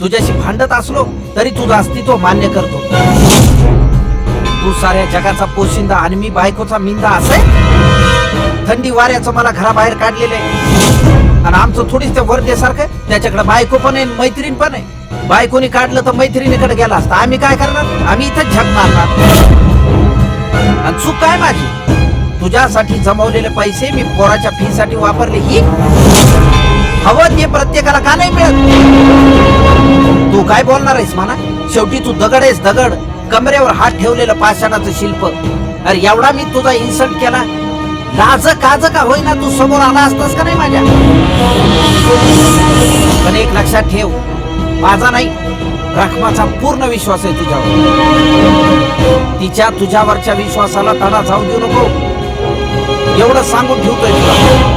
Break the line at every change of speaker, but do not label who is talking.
तुझ्याशी भांडत असलो तरी तुझं अस्तित्व मान्य करतो. तू साऱ्या जगाचा पोशिंदा आणि मी बायकोचा मिंदा असे थंडी वाऱ्याचं मला घराबाहेर काढलेलं आहे. आणि आमचं थोडीच त्या वर्देसारखं त्याच्याकडे बायको पण आहे मैत्रीण पण आहे. बायकोनी काढलं तर मैत्रिणीकडे गेला असता. आम्ही काय करणार? आम्ही इथंच झक मारणार. आणि चूक काय माझी? तुझ्यासाठी जमवलेले पैसे मी पोराच्या फी साठी वापरले. ही हवं ते प्रत्येकाला का नाही मिळत? तू काय बोलणार आहेस म्हणा? शेवटी तू दगड आहेस, दगड. कमरेवर हात ठेवलेलं पाषाणाचं शिल्प. अरे एवढा मी तुझा इन्सल्ट केला, लाज काज का होईना तू समोर आला असतास का नाही माझ्या? पण एक लक्षात ठेव, माझा नाही रखमाचा पूर्ण विश्वास आहे तुझ्यावर. तिच्या तुझ्यावरच्या विश्वासाला तडा जाऊ देऊ नको, एवढं सांगून ठेवतोय तुला.